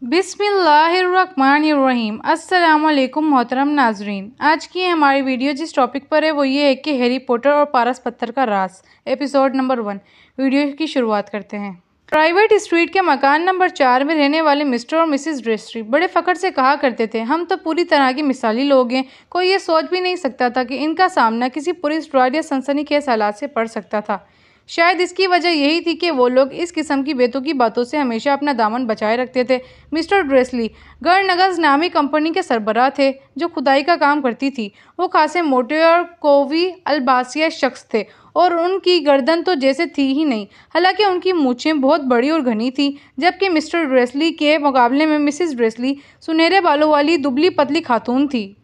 बिस्मिल्लाहिर्रहमानिर्रहीम। अस्सलामुअलैकुम मोहतरम नाजरीन। आज की हमारी वीडियो जिस टॉपिक पर है वो ये है कि हैरी पॉटर और पारस पत्थर का राज, एपिसोड नंबर 1। वीडियो की शुरुआत करते हैं। प्राइवेट स्ट्रीट के मकान नंबर 4 में रहने वाले मिस्टर और मिसेस ड्रेसली बड़े फख्र से कहा करते थे, हम तो पूरी तरह के मिसाली लोग हैं। कोई ये सोच भी नहीं सकता था कि इनका सामना किसी पुलिस ड्राइव या सनसनीखेज हालात से पड़ सकता था। शायद इसकी वजह यही थी कि वो लोग इस किस्म की बेतुकी बातों से हमेशा अपना दामन बचाए रखते थे। मिस्टर ड्रेसली गर्नगस नामी कंपनी के सरबराह थे जो खुदाई का काम करती थी। वो खासे मोटे और कोवी अलबासिया शख्स थे और उनकी गर्दन तो जैसे थी ही नहीं, हालांकि उनकी मूछें बहुत बड़ी और घनी थी। जबकि मिस्टर ड्रेसली के मुकाबले में मिसेस ड्रेसली सुनहरे बालों वाली दुबली पतली खातून थी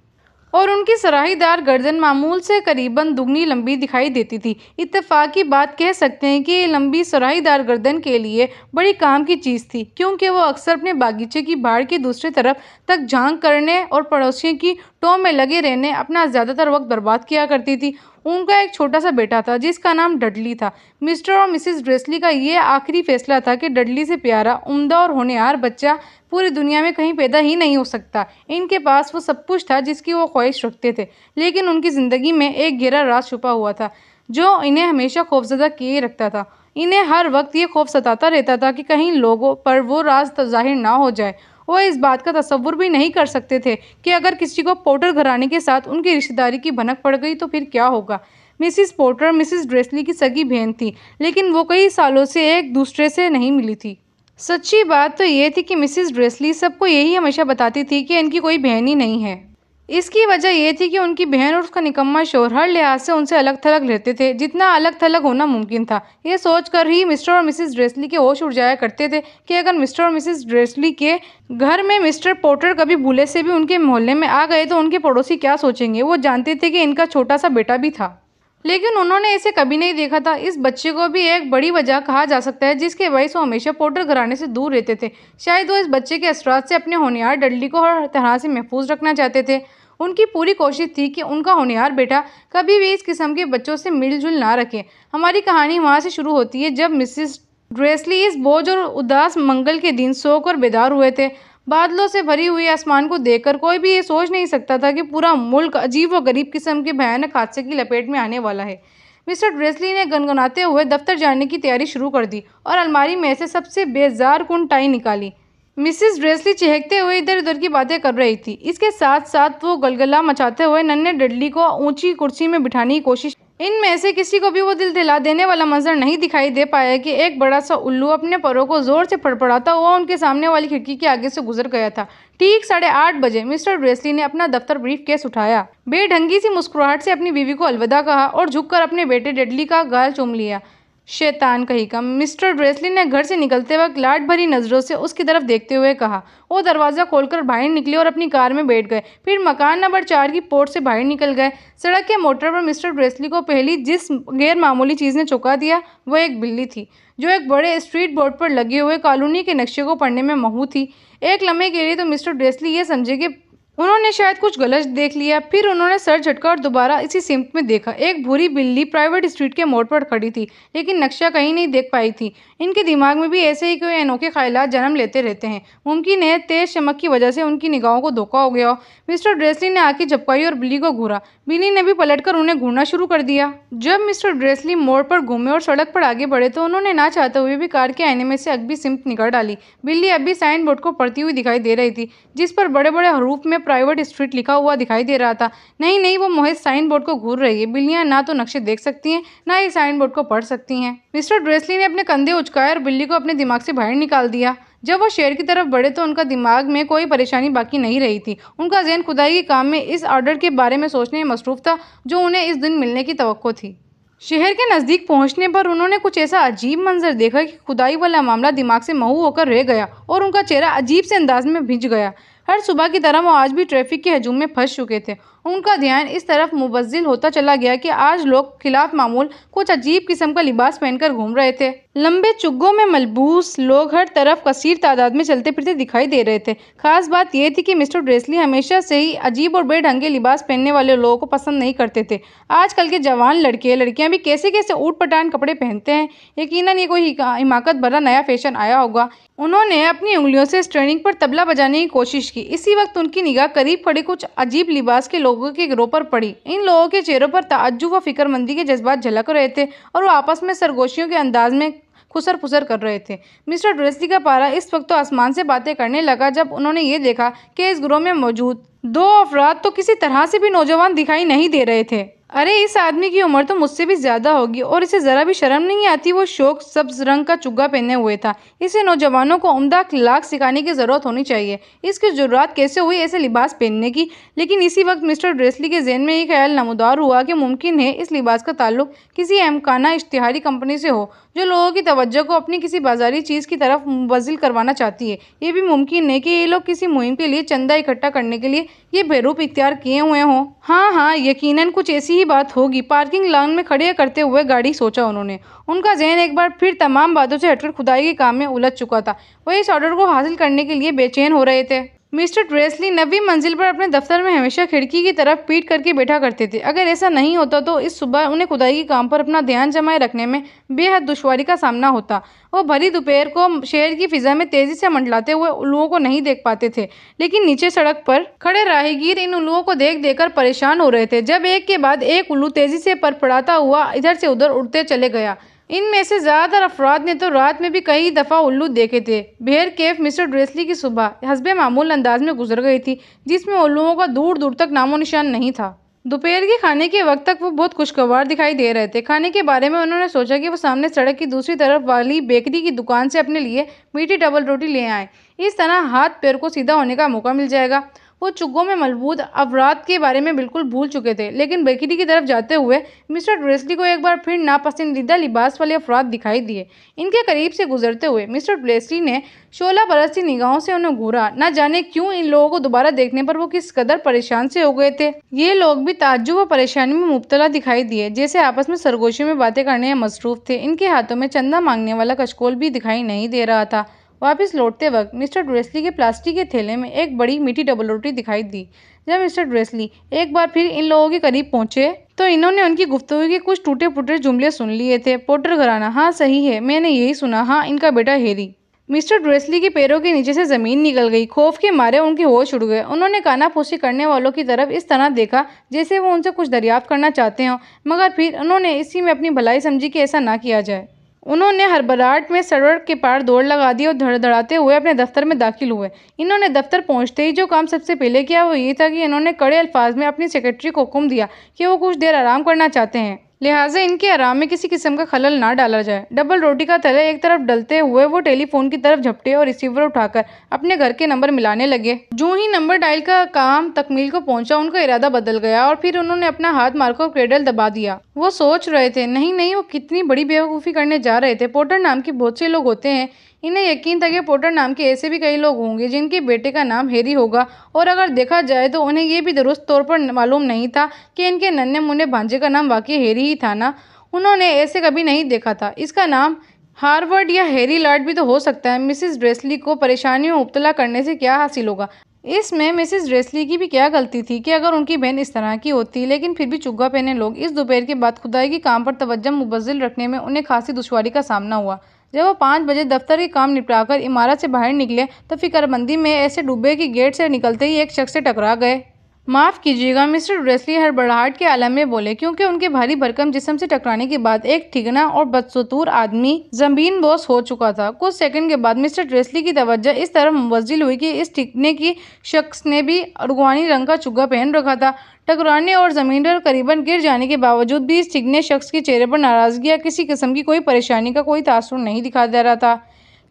और उनकी सराहीदार गर्दन मामूल से करीबन दुगनी लंबी दिखाई देती थी। इत्तेफाक की बात कह सकते हैं कि ये लंबी सराहीदार गर्दन के लिए बड़ी काम की चीज़ थी, क्योंकि वो अक्सर अपने बागीचे की बाड़ की दूसरी तरफ तक झांक करने और पड़ोसियों की टोह में लगे रहने अपना ज़्यादातर वक्त बर्बाद किया करती थी। उनका एक छोटा सा बेटा था जिसका नाम डडली था। मिस्टर और मिसेस ड्रेसली का ये आखिरी फैसला था कि डडली से प्यारा, उम्दा और होनहार बच्चा पूरी दुनिया में कहीं पैदा ही नहीं हो सकता। इनके पास वो सब कुछ था जिसकी वो ख्वाहिश रखते थे, लेकिन उनकी ज़िंदगी में एक गहरा राज छुपा हुआ था जो इन्हें हमेशा खौफजदा किए रखता था। इन्हें हर वक्त ये खौफ सताता रहता था कि कहीं लोगों पर वो राज जाहिर ना हो जाए। वो इस बात का तसव्वुर भी नहीं कर सकते थे कि अगर किसी को पोर्टर घराने के साथ उनकी रिश्तेदारी की भनक पड़ गई तो फिर क्या होगा। मिसिस पोर्टर मिसिस ड्रेसली की सगी बहन थी, लेकिन वो कई सालों से एक दूसरे से नहीं मिली थी। सच्ची बात तो ये थी कि मिसिस ड्रेसली सबको यही हमेशा बताती थी कि इनकी कोई बहन ही नहीं है। इसकी वजह यह थी कि उनकी बहन और उसका निकम्मा शौहर हर लिहाज से उनसे अलग थलग रहते थे, जितना अलग थलग होना मुमकिन था। ये सोचकर ही मिस्टर और मिसेस ड्रेसली के होश उड़ जाया करते थे कि अगर मिस्टर और मिसेस ड्रेसली के घर में मिस्टर पोर्टर कभी भूले से भी उनके मोहल्ले में आ गए तो उनके पड़ोसी क्या सोचेंगे। वो जानते थे कि इनका छोटा सा बेटा भी था, लेकिन उन्होंने इसे कभी नहीं देखा था। इस बच्चे को भी एक बड़ी वजह कहा जा सकता है जिसके बायस वो हमेशा पोर्टर घराने से दूर रहते थे। शायद वो इस बच्चे के असरात से अपने होनहार डडली को हर तरह से महफूज रखना चाहते थे। उनकी पूरी कोशिश थी कि उनका होनहार बेटा कभी भी इस किस्म के बच्चों से मिलजुल ना रखे। हमारी कहानी वहाँ से शुरू होती है जब मिसेस ड्रेसली इस बोझ और उदास मंगल के दिन सोकर बेदार हुए थे। बादलों से भरी हुई आसमान को देखकर कोई भी ये सोच नहीं सकता था कि पूरा मुल्क अजीब व गरीब किस्म के भयानक हादसे की लपेट में आने वाला है। मिस्टर ड्रेसली ने गनगनाते हुए दफ्तर जाने की तैयारी शुरू कर दी और अलमारी में से सबसे बेजार कुन टाई निकाली। मिसेस ड्रेसली चहकते हुए इधर उधर की बातें कर रही थी। इसके साथ साथ वो गलगला मचाते हुए नन्हे डडली को ऊंची कुर्सी में बिठाने की कोशिश। इनमें से किसी को भी वो दिल दिला देने वाला मंजर नहीं दिखाई दे पाया कि एक बड़ा सा उल्लू अपने परों को जोर से फड़फड़ाता हुआ उनके सामने वाली खिड़की के आगे से गुजर गया था। ठीक 8:30 बजे मिस्टर ड्रेसली ने अपना दफ्तर ब्रीफ केस उठाया, बेढंगी सी मुस्कुराहट से अपनी बीवी को अलविदा कहा और झुककर अपने बेटे डडली का गाल चूम लिया। शैतान कहीं का, मिस्टर ड्रेसली ने घर से निकलते वक्त लाड भरी नजरों से उसकी तरफ देखते हुए कहा। वो दरवाज़ा खोलकर बाहर निकले और अपनी कार में बैठ गए, फिर मकान नंबर 4 की पोर्ट से बाहर निकल गए। सड़क के मोटर पर मिस्टर ड्रेसली को पहली जिस गैर मामूली चीज़ ने चौंका दिया वो एक बिल्ली थी जो एक बड़े स्ट्रीट बोर्ड पर लगे हुए कॉलोनी के नक्शे को पढ़ने में महू थी। एक लम्हे के लिए तो मिस्टर ड्रेसली ये समझे कि उन्होंने शायद कुछ गलत देख लिया। फिर उन्होंने सर झटका और दोबारा इसी सिमत में देखा। एक भूरी बिल्ली प्राइवेट स्ट्रीट के मोड़ पर खड़ी थी, लेकिन नक्शा कहीं नहीं देख पाई थी। इनके दिमाग में भी ऐसे ही कोई अनोखे ख्यालात जन्म लेते रहते हैं। मुमकिन है तेज चमक की वजह से उनकी निगाहों को धोखा हो गया हो। मिस्टर ड्रेसली ने आंखें झपकाई और बिल्ली को घूरा। बिल्ली ने भी पलटकर उन्हें घूरना शुरू कर दिया। जब मिस्टर ड्रेसली मोड़ पर घूमे और सड़क पर आगे बढ़े तो उन्होंने ना चाहते हुए भी कार के आईने में से अगली सिमत निकाल डाली। बिल्ली अभी साइन बोर्ड को पढ़ती हुई दिखाई दे रही थी जिस पर बड़े बड़े हरूफ में प्राइवेट स्ट्रीट लिखा हुआ दिखाई दे रहा था। नहीं, वो महज साइन बोर्ड को घूर रही है। बिल्लियां ना तो नक्शे देख सकती हैं, ना ही साइन बोर्ड को पढ़ सकती हैं। मिस्टर ड्रेसली ने अपने कंधे उचकाए और बिल्ली को अपने दिमाग से बाहर निकाल दिया। जब वो शहर की तरफ बढ़े तो उनका दिमाग में कोई परेशानी बाकी नहीं रही थी। उनका ज़हन खुदाई के काम में इस ऑर्डर के बारे में सोचने में मसरूफ था जो उन्हें इस दिन मिलने की तवक्को थी। शहर के नज़दीक पहुंचने पर उन्होंने कुछ ऐसा अजीब मंजर देखा कि खुदाई वाला मामला दिमाग से महू होकर रह गया और उनका चेहरा अजीब से अंदाज में भिज गया। हर सुबह की तरह वो आज भी ट्रैफिक के हजूम में फंस चुके थे। उनका ध्यान इस तरफ मुबज्जिल होता चला गया कि आज लोग खिलाफ मामूल कुछ अजीब किस्म का लिबास पहनकर घूम रहे थे। लंबे चुग्गों में मलबूस लोग हर तरफ कसीर तादाद में चलते फिरते दिखाई दे रहे थे। खास बात यह थी कि मिस्टर ड्रेसली हमेशा से ही अजीब और बेढंगे लिबास पहनने वाले लोगों को पसंद नहीं करते थे। आजकल के जवान लड़के लड़कियां भी कैसे कैसे ऊट पटांग कपड़े पहनते हैं। यकीनन ये कोई हिमाकत भरा नया फैशन आया होगा। उन्होंने अपनी उंगलियों से स्ट्रिंग पर तबला बजाने की कोशिश की। इसी वक्त उनकी निगाह करीब खड़े कुछ अजीब लिबास के लोगों के गिरोह पर पड़ी। इन लोगों के चेहरों पर ताज्जुब व फिक्रमंदी के जज्बात झलक रहे थे और वो आपस में सरगोशियों के अंदाज में खुसर फुसर कर रहे थे। मिस्टर ड्रेसली का पारा इस वक्त तो आसमान से बातें करने लगा जब उन्होंने ये देखा कि इस गिरोह में मौजूद 2 अफराद तो किसी तरह से भी नौजवान दिखाई नहीं दे रहे थे। अरे इस आदमी की उम्र तो मुझसे भी ज्यादा होगी और इसे जरा भी शर्म नहीं आती। वो शौक सब्ज रंग का चुग्गा पहने हुए था। इसे नौजवानों को उम्दा अखलाक सिखाने की जरूरत होनी चाहिए। इसकी जुर्रात कैसे हुई ऐसे लिबास पहनने की। लेकिन इसी वक्त मिस्टर ड्रेसली के जहन में ये ख्याल नमूदार हुआ कि मुमकिन है इस लिबास का ताल्लुक किसी अहमकाना इश्तिहारी कंपनी से हो जो लोगों की तवज्जो को अपनी किसी बाजारी चीज की तरफ मुबज्जिल करवाना चाहती है। ये भी मुमकिन है कि ये लोग किसी मुहिम के लिए चंदा इकट्ठा करने के लिए ये बेरूप इख्तियार किए हुए हों। हाँ, यकीनन कुछ ऐसी ही बात होगी। पार्किंग लॉन में खड़े करते हुए गाड़ी सोचा उन्होंने। उनका जहन एक बार फिर तमाम बातों से हटकर खुदाई के काम में उलझ चुका था। वह इस ऑर्डर को हासिल करने के लिए बेचैन हो रहे थे। मिस्टर ड्रेसली 9वीं मंजिल पर अपने दफ्तर में हमेशा खिड़की की तरफ पीठ करके बैठा करते थे। अगर ऐसा नहीं होता तो इस सुबह उन्हें खुदाई के काम पर अपना ध्यान जमाए रखने में बेहद दुश्वारी का सामना होता। वो भरी दोपहर को शहर की फिजा में तेजी से मंडलाते हुए उल्लुओं को नहीं देख पाते थे, लेकिन नीचे सड़क पर खड़े राहगीर इन उल्लुओं को देख देखकर परेशान हो रहे थे। जब एक के बाद एक उल्लू तेजी से फड़फड़ाता हुआ इधर से उधर उड़ते चले गया। इनमें से ज्यादातर अफराद ने तो रात में भी कई दफा उल्लू देखे थे। बेहर कैफ मिस्टर ड्रेसली की सुबह हस्बे मामूल अंदाज में गुजर गई थी, जिसमें उल्लुओं का दूर दूर तक नामो निशान नहीं था। दोपहर के खाने के वक्त तक वो बहुत खुशगवार दिखाई दे रहे थे। खाने के बारे में उन्होंने सोचा कि वो सामने सड़क की दूसरी तरफ वाली बेकरी की दुकान से अपने लिए मीठी डबल रोटी ले आए। इस तरह हाथ पैर को सीधा होने का मौका मिल जाएगा। वो चुग्गों में मलबूद अफराद के बारे में बिल्कुल भूल चुके थे, लेकिन बेकरी की तरफ जाते हुए मिस्टर ड्रेसली को एक बार फिर नापसंदीदा लिबास वाले अफराद दिखाई दिए। इनके करीब से गुजरते हुए मिस्टर ड्रेसली ने 16 बरस की निगाहों से उन्हें घूरा। न जाने क्यों इन लोगों को दोबारा देखने पर वो किस कदर परेशान से हो गए थे। ये लोग भी ताज्जुब व परेशानी में मुब्तला दिखाई दिए, जैसे आपस में सरगोशी में बातें करने में मसरूफ थे। इनके हाथों में चंदा मांगने वाला कचकोल भी दिखाई नहीं दे रहा था। वापस लौटते वक्त मिस्टर ड्रेसली के प्लास्टिक के थैले में एक बड़ी मीठी डबल रोटी दिखाई दी। जब मिस्टर ड्रेसली एक बार फिर इन लोगों के करीब पहुंचे तो इन्होंने उनकी गुफ्तगू के कुछ टूटे फूटे जुमले सुन लिए थे। पोर्टर घराना, हाँ सही है, मैंने यही सुना। हाँ, इनका बेटा हैरी। मिस्टर ड्रेसली के पैरों के नीचे से जमीन निकल गई। खौफ के मारे उनके होश उड़ गए। उन्होंने कानाफूसी करने वालों की तरफ इस तरह देखा जैसे वो उनसे कुछ दरियाफ्त करना चाहते हों, मगर फिर उन्होंने इसी में अपनी भलाई समझी कि ऐसा ना किया जाए। उन्होंने हड़बड़ाहट में सड़क के पार दौड़ लगा दी और धड़धड़ाते हुए अपने दफ्तर में दाखिल हुए। इन्होंने दफ्तर पहुंचते ही जो काम सबसे पहले किया वो ये था कि इन्होंने कड़े अल्फाज में अपनी सेक्रेटरी को हुक्म दिया कि वो कुछ देर आराम करना चाहते हैं, लिहाजा इनके आराम में किसी किस्म का खलल ना डाला जाए। डबल रोटी का तले एक तरफ डलते हुए वो टेलीफोन की तरफ झपटे और रिसीवर उठाकर अपने घर के नंबर मिलाने लगे। जो ही नंबर डायल का काम तकमील को पहुंचा, उनका इरादा बदल गया और फिर उन्होंने अपना हाथ मारकर क्रेडल दबा दिया। वो सोच रहे थे, नहीं, वो कितनी बड़ी बेवकूफ़ी करने जा रहे थे। पोर्टर नाम के बहुत से लोग होते हैं। इन्हें यकीन था कि पोर्टर नाम के ऐसे भी कई लोग होंगे जिनके बेटे का नाम हैरी होगा, और अगर देखा जाए तो उन्हें ये भी दुरुस्त तौर पर मालूम नहीं था कि इनके नन्हे मुन्ने भांजे का नाम वाकई हैरी ही था ना। उन्होंने ऐसे कभी नहीं देखा था। इसका नाम हार्वर्ड या हैरी लॉर्ड भी तो हो सकता है। मिसेस ड्रेसली को परेशानी में मुब्तला करने से क्या हासिल होगा? इसमें मिसेस ड्रेसली की भी क्या गलती थी कि अगर उनकी बहन इस तरह की होती। लेकिन फिर भी चुग्गा पहने लोग इस दोपहर के बाद खुदाई के काम पर तवज्जो मुबज्जिल रखने में उन्हें खासी दुश्वारी का सामना हुआ। जब वो 5 बजे दफ्तर के काम निपटाकर इमारत से बाहर निकले तो फिक्रमंदी में ऐसे डूबे कि गेट से निकलते ही एक शख्स से टकरा गए। माफ़ कीजिएगा, मिस्टर ड्रेसली हड़बड़ाहट के आलम में बोले, क्योंकि उनके भारी भरकम जिस्म से टकराने के बाद एक ठिगना और बदसतूर आदमी जमीन बोस हो चुका था। कुछ सेकंड के बाद मिस्टर ड्रेसली की तवज्जो इस तरफ मुवज्जिल हुई कि इस ठिगने की शख्स ने भी अरगवानी रंग का चुग्गा पहन रखा था। टकराने और जमीन पर करीबन गिर जाने के बावजूद भी इस ठिगने शख्स के चेहरे पर नाराजगी या किसी किस्म की कोई परेशानी का कोई तासुर नहीं दिखा दे रहा था।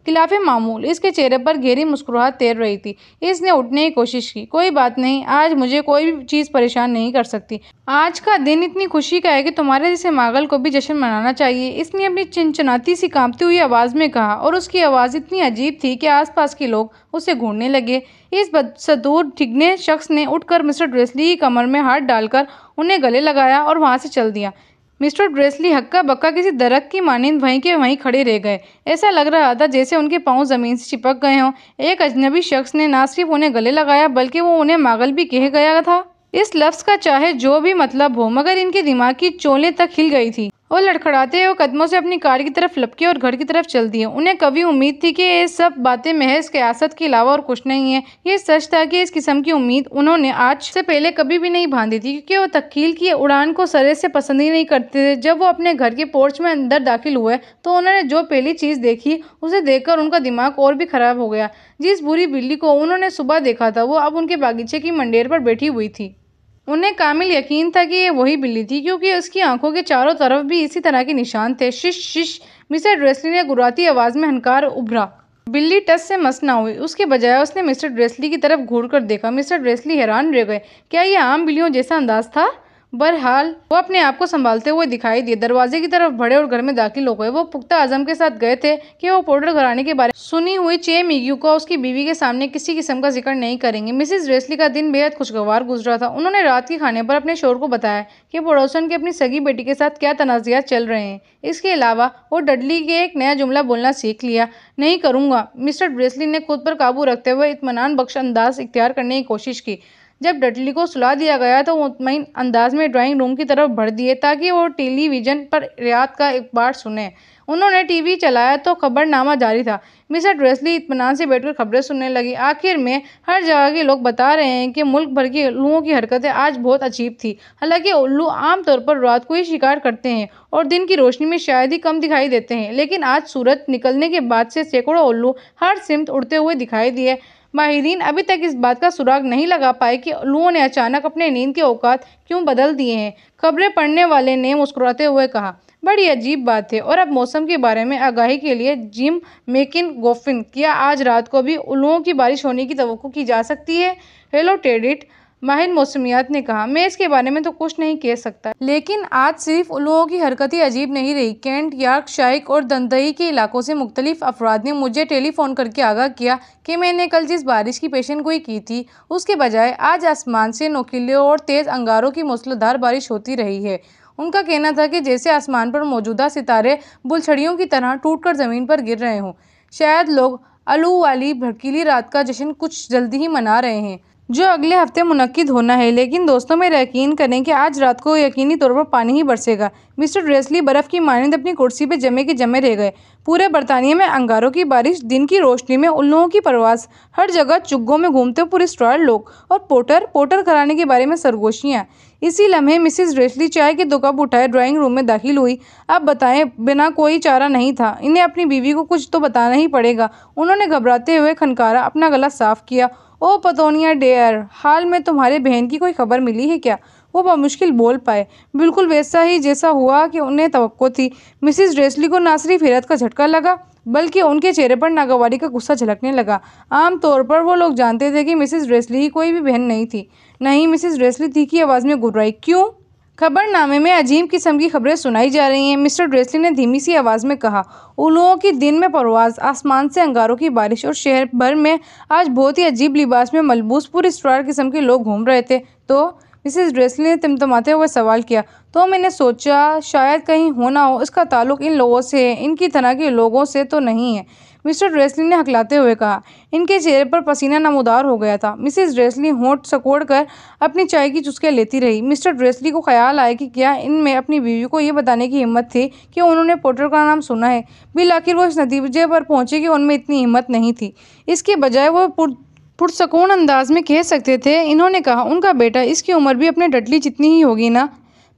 खिलाफ मामूल इसके चेहरे पर गहरी मुस्कुराहट तैर रही थी। इसने उठने की कोशिश की। कोई बात नहीं, आज मुझे कोई भी चीज़ परेशान नहीं कर सकती। आज का दिन इतनी खुशी का है कि तुम्हारे जैसे मागल को भी जश्न मनाना चाहिए, इसने अपनी चिनचिनाती सी कांपती हुई आवाज़ में कहा, और उसकी आवाज़ इतनी अजीब थी कि आसपास के लोग उसे घूरने लगे। इस बदसतूर ठिगने शख्स ने उठकर मिस्टर ड्रेसली की कमर में हाथ डालकर उन्हें गले लगाया और वहां से चल दिया। मिस्टर ड्रेसली हक्का बक्का किसी दरख्त की मानिंद वहीं के वहीं खड़े रह गए। ऐसा लग रहा था जैसे उनके पांव जमीन से चिपक गए हों। एक अजनबी शख्स ने न सिर्फ उन्हें गले लगाया बल्कि वो उन्हें मागल भी कह गया था। इस लफ्ज का चाहे जो भी मतलब हो, मगर इनके दिमाग की चोलें तक हिल गई थी। वो लड़खड़ाते हुए कदमों से अपनी कार की तरफ लपके और घर की तरफ चल दिए। उन्हें कभी उम्मीद थी कि ये सब बातें महज क़यासत के अलावा और कुछ नहीं है। ये सच था कि इस किस्म की उम्मीद उन्होंने आज से पहले कभी भी नहीं बांधी थी, क्योंकि वो तख्कील की उड़ान को सरे से पसंद ही नहीं करते थे। जब वो अपने घर के पोर्च में अंदर दाखिल हुए तो उन्होंने जो पहली चीज़ देखी उसे देखकर उनका दिमाग और भी खराब हो गया। जिस बुरी बिल्ली को उन्होंने सुबह देखा था वो अब उनके बागीचे की मंडेर पर बैठी हुई थी। उन्हें कामिल यकीन था कि ये वही बिल्ली थी, क्योंकि उसकी आंखों के चारों तरफ भी इसी तरह के निशान थे। शिश शिश, मिस्टर ड्रेसली ने गुर्राती आवाज में हंकार उभरा। बिल्ली टस से मस ना हुई। उसके बजाय उसने मिस्टर ड्रेसली की तरफ घूरकर देखा। मिस्टर ड्रेसली हैरान रह गए। क्या ये आम बिल्लियों जैसा अंदाज था? बहरहाल वो अपने आप को संभालते हुए दिखाई दिए, दरवाजे की तरफ बढ़े और घर में दाखिल हो गए। वो पुख्ता अज़म के साथ गए थे कि वो पोर्टर घराने के बारे में सुनी हुई चे मिग्यू को उसकी बीवी के सामने किसी किस्म का जिक्र नहीं करेंगे। मिसेस ड्रेसली का दिन बेहद खुशगवार गुजरा था। उन्होंने रात के खाने पर अपने शोहर को बताया कि पड़ोसन की अपनी सगी बेटी के साथ क्या तनाज़ात चल रहे हैं। इसके अलावा वो डडली के एक नया जुमला बोलना सीख लिया, नहीं करूँगा। मिस्टर ड्रेसली ने खुद पर काबू रखते हुए इत्मीनान बख्श अंदाज इख्तियार करने की कोशिश की। जब डडली को सुला दिया गया तो वो मुतमईन अंदाज में ड्राइंग रूम की तरफ बढ़ दिए ताकि वो टेलीविज़न पर रियात का अखबार सुने। उन्होंने टीवी चलाया तो खबरनामा जारी था। मिस्टर ड्रेसली इत्मीनान से बैठकर खबरें सुनने लगी। आखिर में हर जगह के लोग बता रहे हैं कि मुल्क भर के उल्लुओं की हरकतें आज बहुत अजीब थी। हालांकि उल्लू आमतौर पर रात को ही शिकार करते हैं और दिन की रोशनी में शायद ही कम दिखाई देते हैं, लेकिन आज सूरज निकलने के बाद से सैकड़ों उल्लू हर सिमत उड़ते हुए दिखाई दिए। माहिरीन अभी तक इस बात का सुराग नहीं लगा पाए कि उल्लुओं ने अचानक अपने नींद के औकात क्यों बदल दिए हैं। खबरें पढ़ने वाले ने मुस्कुराते हुए कहा, बड़ी अजीब बात है। और अब मौसम के बारे में आगाही के लिए जिम मेकिन गोफिन, क्या आज रात को भी उल्लुओं की बारिश होने की तवक्को की जा सकती है? हेलो टेडिट, माहिर मौसमियात ने कहा, मैं इसके बारे में तो कुछ नहीं कह सकता, लेकिन आज सिर्फ उल्लुओं की हरकतें अजीब नहीं रही। कैंट, यॉर्कशायर और दंदई के इलाकों से मुख्तलिफ अफराद ने मुझे टेलीफोन करके आगाह किया कि मैंने कल जिस बारिश की पेशेनगोई की थी उसके बजाय आज आसमान से नोकीले और तेज़ अंगारों की मूसलाधार बारिश होती रही है। उनका कहना था कि जैसे आसमान पर मौजूदा सितारे बुलछड़ियों की तरह टूटकर ज़मीन पर गिर रहे हों। शायद लोग अलू वाली भड़कीली रात का जश्न कुछ जल्दी ही मना रहे हैं, जो अगले हफ्ते मुनक्किद होना है। लेकिन दोस्तों, मेरा यकीन करें कि आज रात को यकीनी तौर पर पानी ही बरसेगा। मिस्टर ड्रेसली बर्फ़ की मानिंद अपनी कुर्सी पर जमे के जमे रह गए। पूरे बरतानिया में अंगारों की बारिश, दिन की रोशनी में उल्लुओं की परवास, हर जगह चुग्गों में घूमते हुए पुरस्कार लोग और पोटर घराने के बारे में सरगोशियाँ। इसी लम्हे मिसेस ड्रेसली चाय के 2 कप उठाए ड्राइंग रूम में दाखिल हुई। अब बताएं, बिना कोई चारा नहीं था। इन्हें अपनी बीवी को कुछ तो बताना ही पड़ेगा। उन्होंने घबराते हुए खनकारा, अपना गला साफ किया। ओ पतोनिया डेयर, हाल में तुम्हारे बहन की कोई खबर मिली है क्या? वो बमुश्किल बोल पाए। बिल्कुल वैसा ही जैसा हुआ कि उन्हें तवक्को थी। मिसेस ड्रेसली को ना सिर्फ हैरत का झटका लगा बल्कि उनके चेहरे पर नागवारी का गुस्सा झलकने लगा। आम तौर पर वो लोग जानते थे कि मिसेस ड्रेसली की कोई भी बहन नहीं थी। नहीं, मिसेस ड्रेसली तीखी आवाज़ में गुर्राई, क्यों? खबरनामे में अजीब किस्म की खबरें सुनाई जा रही हैं, मिस्टर ड्रेसली ने धीमी सी आवाज़ में कहा। उल्लुओं की दिन में परवाज़, आसमान से अंगारों की बारिश और शहर भर में आज बहुत ही अजीब लिबास में मलबूस पुरस्कार किस्म के लोग घूम रहे थे। तो मिसेस ड्रेसली ने तिमतमाते हुए सवाल किया। तो मैंने सोचा शायद कहीं हो ना हो इसका ताल्लुक इन लोगों से है, इनकी तरह के लोगों से तो नहीं है। मिस्टर ड्रेसली ने हकलाते हुए कहा। इनके चेहरे पर पसीना नमूदार हो गया था। मिसेस ड्रेसली होंठ सकोड़ कर अपनी चाय की चुस्कियां लेती रही। मिस्टर ड्रेसली को ख्याल आया कि क्या इनमें अपनी बीवी को ये बताने की हिम्मत थी कि उन्होंने पोर्टर का नाम सुना है। बिल आखिर वो इस नतीजे पर पहुंचे कि उनमें इतनी हिम्मत नहीं थी। इसके बजाय वो पुरसकून अंदाज में कह सकते थे। इन्होंने कहा, उनका बेटा, इसकी उम्र भी अपने डडली जितनी ही होगी ना?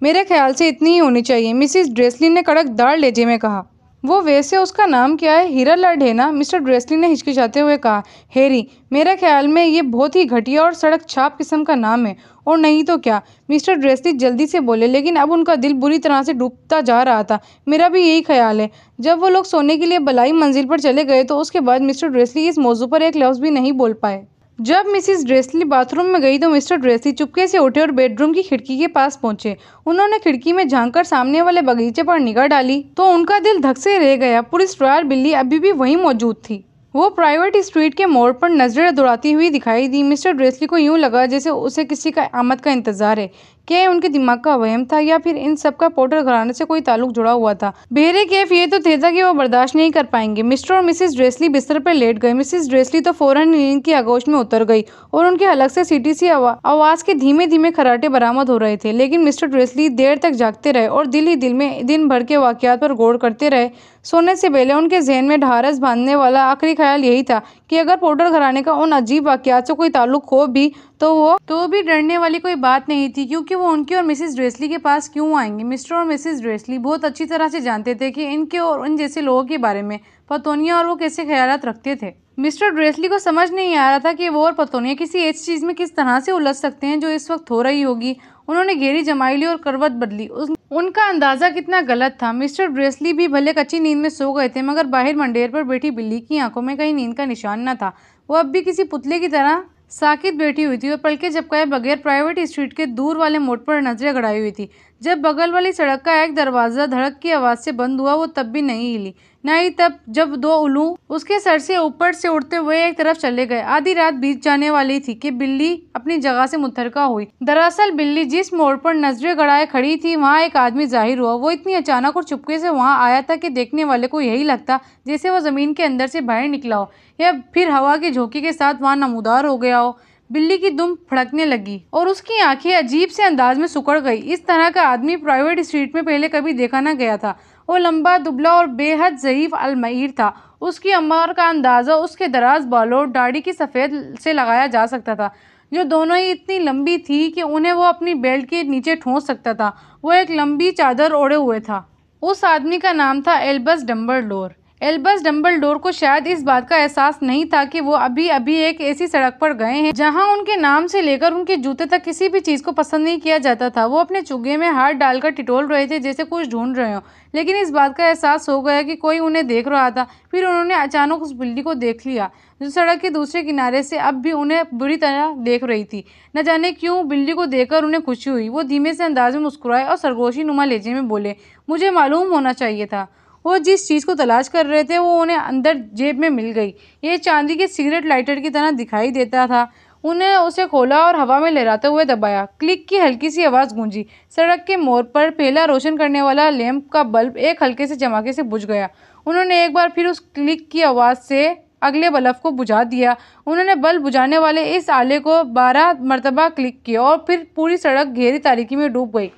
मेरे ख्याल से इतनी ही होनी चाहिए, मिसेस ड्रेसली ने कड़क दार लहजे में कहा। वो वैसे उसका नाम क्या है? हीरा लड है ना? मिस्टर ड्रेसली ने हिचकिचाते हुए कहा। हैरी, मेरा ख्याल में ये बहुत ही घटिया और सड़क छाप किस्म का नाम है। और नहीं तो क्या? मिस्टर ड्रेसली जल्दी से बोले, लेकिन अब उनका दिल बुरी तरह से डूबता जा रहा था। मेरा भी यही ख्याल है। जब वो लोग सोने के लिए बलाई मंजिल पर चले गए तो उसके बाद मिस्टर ड्रेसली इस मौजू पर एक लफ्ज भी नहीं बोल पाए। जब मिसिस ड्रेसली बाथरूम में गई तो मिस्टर ड्रेसली चुपके से उठे और बेडरूम की खिड़की के पास पहुंचे। उन्होंने खिड़की में झांककर सामने वाले बगीचे पर निगाह डाली तो उनका दिल धक से रह गया। पुलिस रॉयल बिल्ली अभी भी वहीं मौजूद थी। वो प्राइवेट स्ट्रीट के मोड़ पर नजरें दौड़ाती हुई दिखाई दी। मिस्टर ड्रेसली को यूं लगा जैसे उसे किसी का आमद का इंतजार है। क्या ये उनके दिमाग का वहम था या फिर इन सब का पोर्टर घराने से कोई ताल्लुक जुड़ा हुआ था? बहरे कैफ ये तो था कि वो बर्दाश्त नहीं कर पाएंगे। मिस्टर और मिसेस ड्रेसली बिस्तर पर लेट गए। मिसेस ड्रेसली तो फौरन नींद की आगोश में उतर गई और उनके हलक से सीटी सी आवाज के धीमे धीमे खर्राटे बरामद हो रहे थे। लेकिन मिस्टर ड्रेसली देर तक जागते रहे और दिल ही दिल में दिन भर के वाकयात पर गौर करते रहे। सोने से पहले उनके जहन में ढारस बांधने वाला आखिरी ख्याल यही था कि अगर पोर्टर घराने का उन अजीब वाकयात से कोई ताल्लुक हो भी तो भी डरने वाली कोई बात नहीं थी, क्योंकि वो उनके और मिसेस ड्रेसली के पास क्यों आएंगे। मिस्टर और मिसेस ड्रेसली बहुत अच्छी तरह से जानते थे कि इनके और उन जैसे लोगों के बारे में पतोनिया और वो कैसे ख्यालात रखते थे। मिस्टर ड्रेसली को समझ नहीं आ रहा था कि वो और पतोनिया किसी ऐसी चीज में किस तरह से उलझ सकते हैं जो इस वक्त हो रही होगी। उन्होंने गहरी जमाई ली और करवट बदली। उनका अंदाजा कितना गलत था। मिस्टर ड्रेसली भी भले कच्ची नींद में सो गए थे, मगर बाहर मंडेर पर बैठी बिल्ली की आंखों में कहीं नींद का निशान न था। वो अब भी किसी पुतले की तरह साकित बैठी हुई थी और पलके झपकाए बगैर प्राइवेट स्ट्रीट के दूर वाले मोड़ पर नजरें गड़ाई हुई थी। जब बगल वाली सड़क का एक दरवाजा धड़क की आवाज से बंद हुआ, वो तब भी नहीं हिली, न ही तब जब दो उल्लू उसके सर से ऊपर से उड़ते हुए एक तरफ चले गए। आधी रात बीत जाने वाली थी कि बिल्ली अपनी जगह से मुतहरका हुई। दरअसल बिल्ली जिस मोड़ पर नजरें गड़ाए खड़ी थी, वहाँ एक आदमी जाहिर हुआ। वो इतनी अचानक और चुपके से वहाँ आया था कि देखने वाले को यही लगता जैसे वो जमीन के अंदर से बाहर निकला हो या फिर हवा के झोंके के साथ वहाँ नमूदार हो गया हो। बिल्ली की दुम फड़कने लगी और उसकी आंखें अजीब से अंदाज में सिकुड़ गई। इस तरह का आदमी प्राइवेट स्ट्रीट में पहले कभी देखा न गया था। वो लंबा, दुबला और बेहद ज़ईफ अलमईर था। उसकी उम्र का अंदाजा उसके दराज बालों और दाढ़ी की सफ़ेद से लगाया जा सकता था, जो दोनों ही इतनी लंबी थी कि उन्हें वो अपनी बेल्ट के नीचे ठूंस सकता था। वो एक लंबी चादर ओढ़े हुए था। उस आदमी का नाम था एल्बस डम्बलडोर। एल्बस डम्बलडोर को शायद इस बात का एहसास नहीं था कि वो अभी अभी एक ऐसी सड़क पर गए हैं जहां उनके नाम से लेकर उनके जूते तक किसी भी चीज को पसंद नहीं किया जाता था। वो अपने चुग्गे में हाथ डालकर टिटोल रहे थे जैसे कुछ ढूंढ रहे हो, लेकिन इस बात का एहसास हो गया कि कोई उन्हें देख रहा था। फिर उन्होंने अचानक उस बिल्ली को देख लिया जो सड़क के दूसरे किनारे से अब भी उन्हें बुरी तरह देख रही थी। न जाने क्यों बिल्ली को देखकर उन्हें खुशी हुई। वो धीमे से अंदाज में मुस्कुराए और सरगोशी नुमा लहजे में बोले, मुझे मालूम होना चाहिए था। वो जिस चीज़ को तलाश कर रहे थे वो उन्हें अंदर जेब में मिल गई। ये चांदी के सिगरेट लाइटर की तरह दिखाई देता था। उन्हें उसे खोला और हवा में लहराते हुए दबाया। क्लिक की हल्की सी आवाज़ गूंजी। सड़क के मोड़ पर पहला रोशन करने वाला लैंप का बल्ब एक हल्के से चमके से बुझ गया। उन्होंने एक बार फिर उस क्लिक की आवाज़ से अगले बल्ब को बुझा दिया। उन्होंने बल्ब बुझाने वाले इस आले को 12 मरतबा क्लिक किया और फिर पूरी सड़क गहरी तारीकी में डूब गई।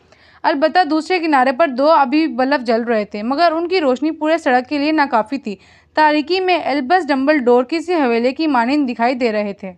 अलबत्ता दूसरे किनारे पर दो अभी बल्ब जल रहे थे, मगर उनकी रोशनी पूरे सड़क के लिए नाकाफी थी। तारीकी में एल्बस डम्बलडोर किसी हवेली की मानिंद दिखाई दे रहे थे।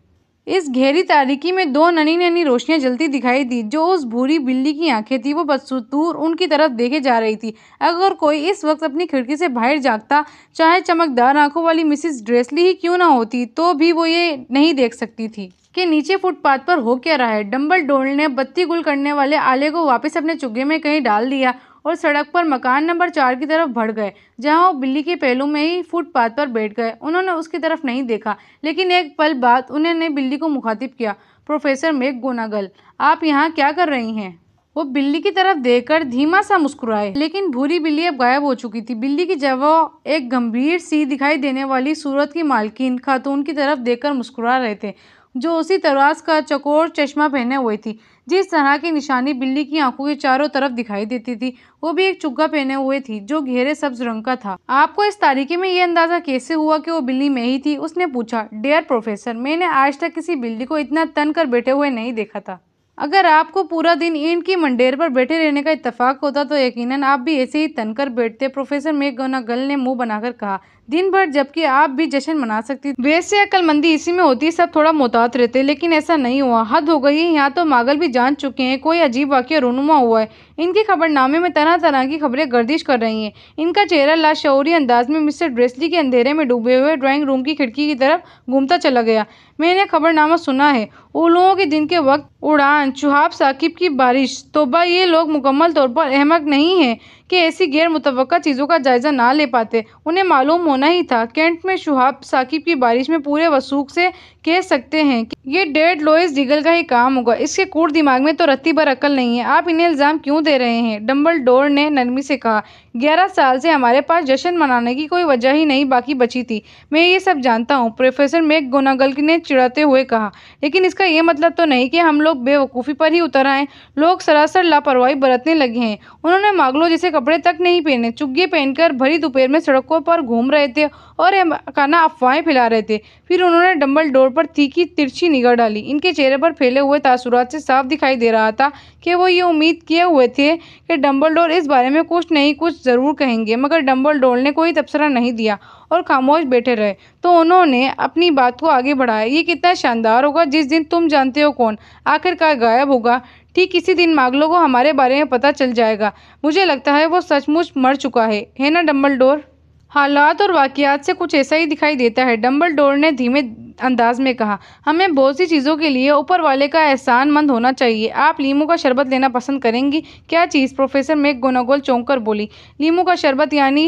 इस गहरी तारीकी में दो नन्ही नन्ही रोशनियां जलती दिखाई दी। जो उस भूरी बिल्ली की आंखें थी वो बदसूर उनकी तरफ देखे जा रही थी। अगर कोई इस वक्त अपनी खिड़की से बाहर झांकता, चाहे चमकदार आंखों वाली मिसेस ड्रेसली ही क्यों ना होती, तो भी वो ये नहीं देख सकती थी कि नीचे फुटपाथ पर हो क्या रहा है। डम्बलडोर ने बत्ती गुल करने वाले आले को वापस अपने चुग्गे में कहीं डाल दिया और सड़क पर मकान नंबर 4 की तरफ बढ़ गए, जहां वो बिल्ली के पहलू में ही फुटपाथ पर बैठ गए। उन्होंने उसकी तरफ नहीं देखा, लेकिन एक पल बाद उन्होंने बिल्ली को मुखातिब किया, प्रोफेसर मैकगोनागल, आप यहाँ क्या कर रही हैं? वो बिल्ली की तरफ देखकर धीमा सा मुस्कुराए, लेकिन भूरी बिल्ली अब गायब हो चुकी थी। बिल्ली की जगह एक गंभीर सी दिखाई देने वाली सूरत की मालकिन खातून की तरफ देखकर मुस्कुरा रहे थे, जो उसी तरह का चकोर चश्मा पहने हुए थी जिस तरह की निशानी बिल्ली की आंखों के चारों तरफ दिखाई देती थी। वो भी एक चुग्गा पहने हुए थी जो गहरे सब्ज रंग का था। आपको इस तारीकी में ये अंदाजा कैसे हुआ कि वो बिल्ली में ही थी? उसने पूछा। डियर प्रोफेसर, मैंने आज तक किसी बिल्ली को इतना तन कर बैठे हुए नहीं देखा था। अगर आपको पूरा दिन ईंट की मंडेर पर बैठे रहने का इत्तेफाक होता तो यकीनन आप भी ऐसे ही तनकर बैठते, प्रोफेसर मैकगोनागल ने मुंह बनाकर कहा। दिन भर, जबकि आप भी जश्न मना सकती थी। वैसे अक्लमंदी इसी में होती है, सब थोड़ा मोहतात रहते, लेकिन ऐसा नहीं हुआ। हद हो गई है, यहाँ तो मागल भी जान चुके हैं कोई अजीब वाकया रूनुमा हुआ है। इनके खबरनामे में तरह तरह की खबरें गर्दिश कर रही हैं। इनका चेहरा लाशऊरी अंदाज में मिस्टर ड्रेसली के अंधेरे में डूबे हुए ड्राइंग रूम की खिड़की की तरफ घूमता चला गया। मैंने खबरनामा सुना है, उलुओं के दिन के वक्त उड़ान, शुहाब साकिब की बारिश। तौबा, ये लोग मुकम्मल तौर पर अहमक नहीं हैं कि ऐसी गैर मुतवक्का चीज़ों का जायजा ना ले पाते। उन्हें मालूम होना ही था। कैंट में शुहाब साकिब की बारिश में पूरे वसूख से कह सकते हैं कि ये डेड लोइस डीगल का ही काम होगा। इसके कूड़ दिमाग में तो रत्ती भर अकल नहीं है। आप इन्हें इल्ज़ाम क्यों दे रहे हैं? डंबलडोर ने नरमी से कहा। 11 साल से हमारे पास जश्न मनाने की कोई वजह ही नहीं बाकी बची थी। मैं ये सब जानता हूँ, प्रोफेसर मैकगोनागल ने चिढ़ाते हुए कहा, लेकिन इसका ये मतलब तो नहीं कि हम लोग बेवकूफ़ी पर ही उतर आए। लोग सरासर लापरवाही बरतने लगे हैं। उन्होंने मागलों जैसे कपड़े तक नहीं पहने, चुग्गे पहनकर भरी दोपहर में सड़कों पर घूम रहे थे और काना अफवाहें फैला रहे थे। फिर उन्होंने डंबलडोर पर तीखी तिरछी निगाह डाली। इनके चेहरे पर फैले हुए तासुरात से साफ दिखाई दे रहा था कि वो ये उम्मीद किए हुए थे कि डंबलडोर इस बारे में कुछ नहीं कुछ ज़रूर कहेंगे, मगर डंबलडोर ने कोई तबसरा नहीं दिया और खामोश बैठे रहे। तो उन्होंने अपनी बात को आगे बढ़ाया। ये कितना शानदार होगा जिस दिन तुम जानते हो कौन आखिरकार गायब होगा। ठीक इसी दिन मागलों को हमारे बारे में पता चल जाएगा। मुझे लगता है वो सचमुच मर चुका है ना डंबलडोर? हालात और वाक़यात से कुछ ऐसा ही दिखाई देता है, डंबलडोर ने धीमे अंदाज में कहा। हमें बहुत सी चीज़ों के लिए ऊपर वाले का एहसान मंद होना चाहिए। आप लीमू का शरबत लेना पसंद करेंगी? क्या चीज़? प्रोफेसर मैकगोनागल चौंक कर बोली। लीमू का शरबत यानी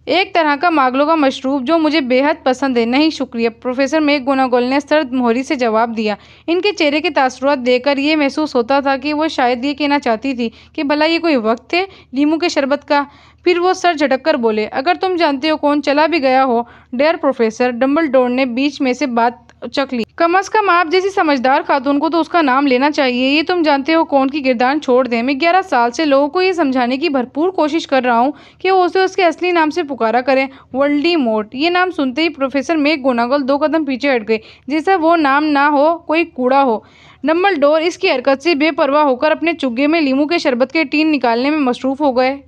एक तरह का मागलों का मशरूब जो मुझे बेहद पसंद है। नहीं शुक्रिया, प्रोफेसर मैकगोनागल ने सर्द मोहरी से जवाब दिया। इनके चेहरे के तासुरात देखकर ये महसूस होता था कि वो शायद ये कहना चाहती थी कि भला ये कोई वक्त है लीमू के शरबत का। फिर वो सर झटक कर बोले, अगर तुम जानते हो कौन चला भी गया हो। डेयर प्रोफेसर, डंबलडोर ने बीच में से बात चक ली। कम अज कम आप जैसी समझदार खातून को तो उसका नाम लेना चाहिए। ये तुम जानते हो कौन की गिरदान छोड़ दें। मैं 11 साल से लोगों को ये समझाने की भरपूर कोशिश कर रहा हूँ कि वो उसे उसके असली नाम से पुकारा करें, वोल्डेमॉर्ट। ये नाम सुनते ही प्रोफेसर मैकगोनागल 2 कदम पीछे हट गए, जैसे वो नाम ना हो कोई कूड़ा हो। डंबलडोर इसकी हरकत से बेपरवाह होकर अपने चुग्गे में लीमू के शरबत के टीन निकालने में मसरूफ हो गए।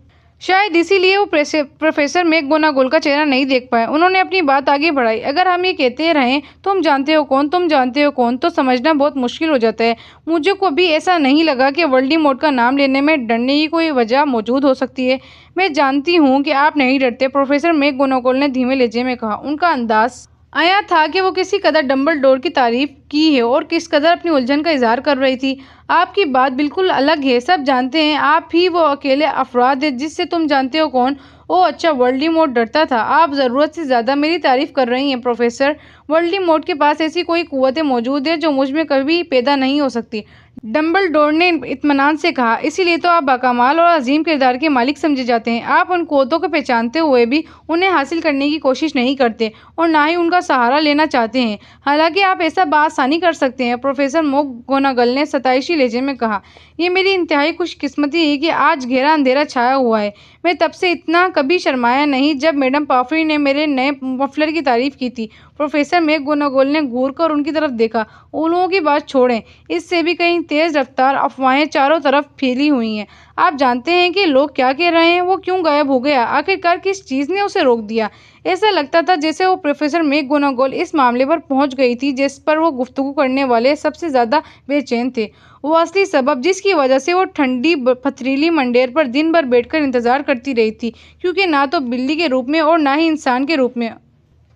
शायद इसीलिए वो प्रोफेसर मैकगोनागल का चेहरा नहीं देख पाए। उन्होंने अपनी बात आगे बढ़ाई। अगर हम ये कहते रहें तुम जानते हो कौन, तुम जानते हो कौन, तो समझना बहुत मुश्किल हो जाता है। मुझे को भी ऐसा नहीं लगा कि वोल्डेमॉर्ट का नाम लेने में डरने की कोई वजह मौजूद हो सकती है। मैं जानती हूँ कि आप नहीं डरते, प्रोफेसर मैकगोनागल ने धीमे लहजे में कहा। उनका अंदाज आया था कि वो किसी कदर डंबलडोर की तारीफ की है और किस कदर अपनी उलझन का इजहार कर रही थी। आपकी बात बिल्कुल अलग है, सब जानते हैं। आप ही वो अकेले अफराद है जिससे तुम जानते हो कौन। ओह अच्छा, वोल्डेमॉर्ट डरता था। आप ज़रूरत से ज़्यादा मेरी तारीफ कर रही हैं प्रोफेसर। वोल्डेमॉर्ट के पास ऐसी कोई कुव्वतें मौजूद है जो मुझ में कभी पैदा नहीं हो सकती, डंबलडोर ने इत्मीनान से कहा। इसीलिए तो आप बाकमाल और अजीम किरदार के मालिक समझे जाते हैं। आप उन कुव्वतों को पहचानते हुए भी उन्हें हासिल करने की कोशिश नहीं करते और ना ही उनका सहारा लेना चाहते हैं। हालांकि आप ऐसा बासानी कर सकते हैं, प्रोफेसर मैकगोनागल ने सताइशी लहजे में कहा। ये मेरी इंतहाई खुशकिस्मती है कि आज गहरा अंधेरा छाया हुआ है। मैं तब से इतना कभी शर्माया नहीं जब मैडम पाफरी ने मेरे नए मफलर की तारीफ की थी। प्रोफेसर मैकगोनागल ने घूर कर उनकी तरफ देखा। उलुओं की बात छोड़ें, इससे भी कहीं तेज़ रफ्तार अफवाहें चारों तरफ फैली हुई हैं। आप जानते हैं कि लोग क्या कह रहे हैं? वो क्यों गायब हो गया? आखिरकार किस चीज़ ने उसे रोक दिया? ऐसा लगता था जैसे वो प्रोफेसर मैकगोनागल इस मामले पर पहुंच गई थी जिस पर वो गुफ्तगू करने वाले सबसे ज़्यादा बेचैन थे। वो असली सबब जिसकी वजह से वो ठंडी पथरीली मंडेर पर दिन भर बैठकर इंतजार करती रही थी, क्योंकि ना तो बिल्ली के रूप में और ना ही इंसान के रूप में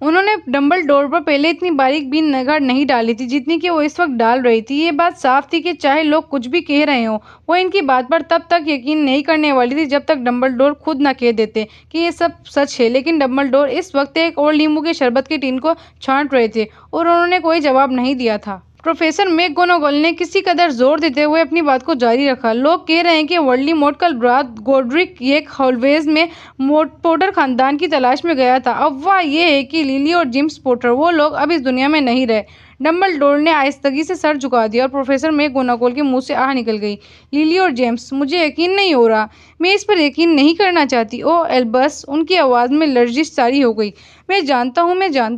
उन्होंने डंबलडोर पर पहले इतनी बारीक भी निगाह नहीं डाली थी जितनी कि वो इस वक्त डाल रही थी। ये बात साफ थी कि चाहे लोग कुछ भी कह रहे हों, वो इनकी बात पर तब तक यकीन नहीं करने वाली थी जब तक डंबलडोर खुद ना कह देते कि ये सब सच है। लेकिन डंबलडोर इस वक्त एक और नींबू के शरबत की टीन को छांट रहे थे और उन्होंने कोई जवाब नहीं दिया था। प्रोफेसर मैकगोनागल ने किसी कदर जोर देते हुए अपनी बात को जारी रखा। लोग कह रहे हैं कि वोल्डेमॉर्ट कल रात गोड्रिक येक हॉलवेज में पोटर खानदान की तलाश में गया था। अफवाह ये है कि लिली और जेम्स पोटर, वो लोग अब इस दुनिया में नहीं रहे। डंबलडोर ने आहिस्तगी से सर झुका दिया और प्रोफेसर मैकगोनागल के मुंह से आह निकल गई। लिली और जेम्स, मुझे यकीन नहीं हो रहा। मैं इस पर यकीन नहीं करना चाहती। ओह एल्बस, उनकी आवाज़ में लर्जिश जारी हो गई। मैं जानता